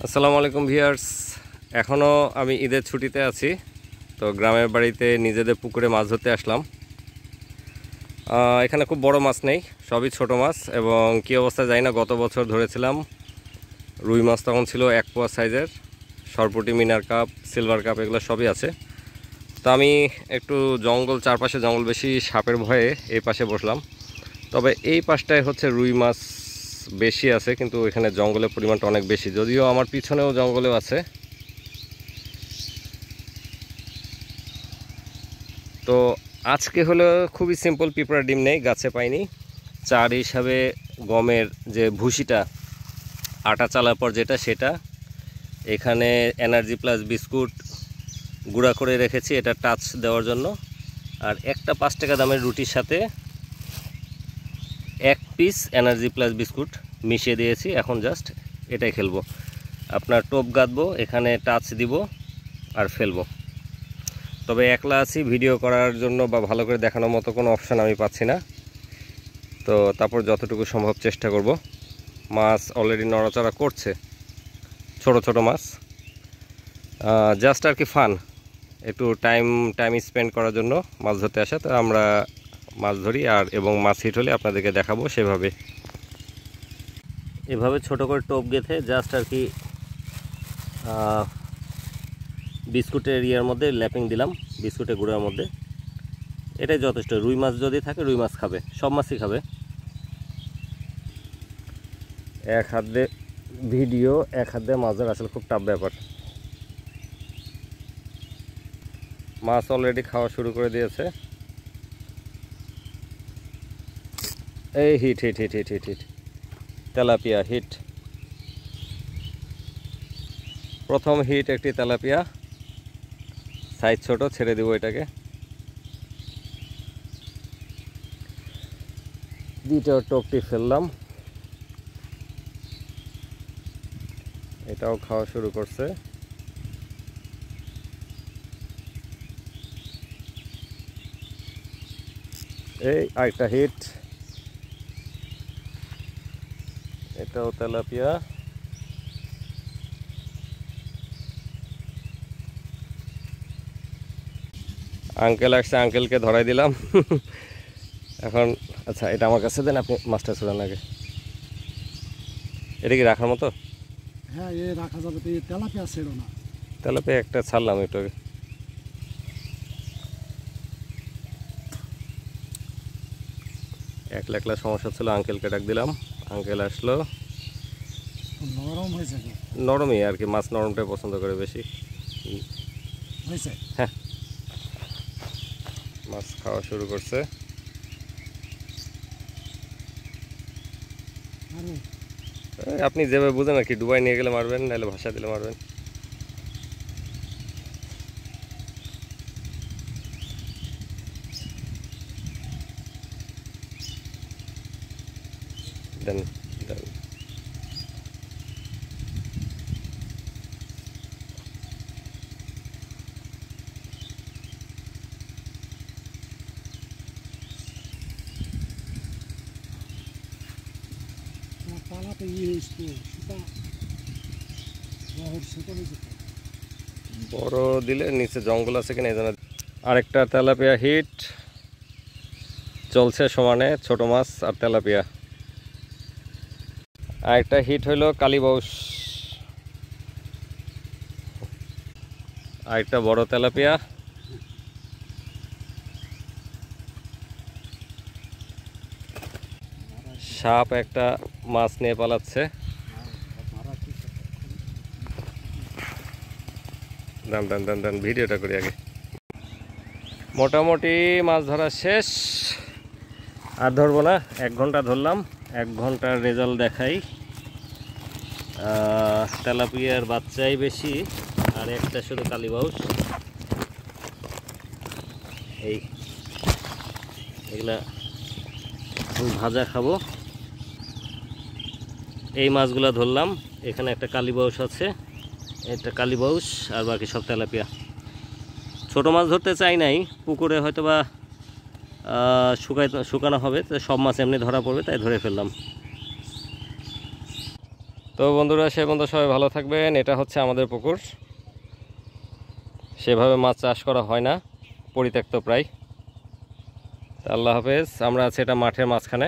আসসালামু আলাইকুম ভিউয়ার্স। এখনও আমি ঈদের ছুটিতে আছি, তো গ্রামের বাড়িতে নিজেদের পুকুরে মাছ ধরতে আসলাম। এখানে খুব বড় মাছ নেই, সবই ছোট মাছ। এবং কী অবস্থা জানি না, গত বছর ধরেছিলাম রুই মাছ, তখন ছিল 1 পোয়া সাইজের। সরপুঁটি, মিনার কাপ, সিলভার কাপ এগুলো সবই আছে। তো আমি একটু জঙ্গল, চারপাশে জঙ্গল বেশি, সাপের ভয়ে এই পাশে বসলাম। তবে এই পাশটায় হচ্ছে রুই মাছ বেশি আছে, কিন্তু এখানে জঙ্গলের পরিমাণটা অনেক বেশি, যদিও আমার পিছনেও জঙ্গলেও আছে। তো আজকে হলো খুবই সিম্পল, পিঁপড়ার ডিম নেই, গাছে পাইনি। চার হিসাবে গমের যে ভুসিটা, আটা চালার পর যেটা, সেটা এখানে এনার্জি প্লাস বিস্কুট গুঁড়া করে রেখেছি, এটা টাচ দেওয়ার জন্য। আর একটা 5 টাকা দামের রুটির সাথে 1 পিস এনার্জি প্লাস বিস্কুট মিশিয়ে দিয়েছি। এখন জাস্ট এটাই খেলবো। আপনার টোপ গাঁথবো, এখানে টাচ দিব আর ফেলবো। তবে একলা আছি, ভিডিও করার জন্য বা ভালো করে দেখানোর মতো কোনো অপশান আমি পাচ্ছি না। তো তারপর যতটুকু সম্ভব চেষ্টা করব। মাছ অলরেডি নড়াচড়া করছে, ছোট ছোট মাছ। জাস্ট আর কি ফান, একটু টাইম স্পেন্ড করার জন্য মাছ ধরতে আসা। তো আমরা মাছ ধরি আর এবং মাছ হিট হলে আপনাদেরকে দেখাবো সেভাবে। এভাবে ছোট করে টোপ গেঁথে জাস্ট আর কি বিস্কুটের ইয়ার মধ্যে ল্যাপিং দিলাম, বিস্কুটের গুঁড়ার মধ্যে। এটাই যথেষ্ট। রুই মাছ যদি থাকে, রুই মাছ খাবে, সব মাছই খাবে। এক হাত দিয়ে ভিডিও, এক হাত দিয়ে মাছ ধরা আসলে খুব টাফ ব্যাপার। মাছ অলরেডি খাওয়া শুরু করে দিয়েছে। এই হিট হিট হিট হিট হিট হিট তেলাপিয়া হিট, প্রথম হিট একটি তেলাপিয়া, সাইজ ছোট, ছেড়ে দিব এটাকে। দ্বিতীয় টোপটি ফেললাম, এটাও খাওয়া শুরু করছে। এই আরেকটা হিট, এটাও তেলাপিয়া। আঙ্কেল আসছে, আঙ্কেলকে ধরাই দিলাম। এখন আচ্ছা, এটা আমার কাছে দেন, আপনি মাছটা ছুড়ান আগে। এটা কি রাখার মতো? হ্যাঁ, এ রাখা যাবে তো। এই তেলাপিয়া ছেড়ো না। তেলাপিয়া একটা ছাড়লাম একটু আগে। একলা একলা সমস্যা ছিল, আঙ্কেলকে ডাক দিলাম, আঙ্কেল আসলো। নরম হয়েছে তো? নরমই আর কি, মাছ নরমটাই পছন্দ করে বেশি। হয়েছে? হ্যাঁ, মাছ খাওয়া শুরু করছে। আপনি যেভাবে বুঝেন আর কি, ডুবাই নিয়ে গেলে মারবেন, নাহলে ভাষা দিলে মারবেন। দেন দেন। পালাতে হয়েছে তো, সেটা হয়েছে তো। বড় দিলে নিচে জঙ্গল আছে কিনা এই জন্য। আরেকটা তেলাপিয়া হিট চলছে সমানে, ছোট মাছ আর তেলাপিয়া। আরেকটা হিট হইলো কালীবাউস, আরেকটা বড় তেলাপিয়া। সাপ একটা মাছ নিয়ে পালাচ্ছে। দান দান দান দান, ভিডিওটা করি আগে। মোটামুটি মাছ ধরা শেষ, আর ধরবো না। 1 ঘন্টা ধরলাম, 1 ঘন্টার রেজাল্ট দেখাই। তেলাপিয়ার বাচ্চাই বেশি, আর একটা শুধু কালীবাউস। এগুলা ভাজা খাবো। এই মাছগুলা ধরলাম। এখানে একটা কালীবাউস আছে, একটা কালীবাউস, আর বাকি সব তেলাপিয়া। ছোট মাছ ধরতে চাই নাই, পুকুরে হয়তো বা শুকানো হবে, তো সব মাছ এমনি ধরা পড়বে, তাই ধরে ফেললাম। তো তো বন্ধুরা, সে বন্ধু সবাই ভালো থাকবেন। এটা হচ্ছে আমাদের পুকুর, সেভাবে মাছ চাষ করা হয় না, পরিত্যক্ত প্রায়। আল্লাহ হাফেজ। আমরা আছি এটা মাঠের মাঝখানে।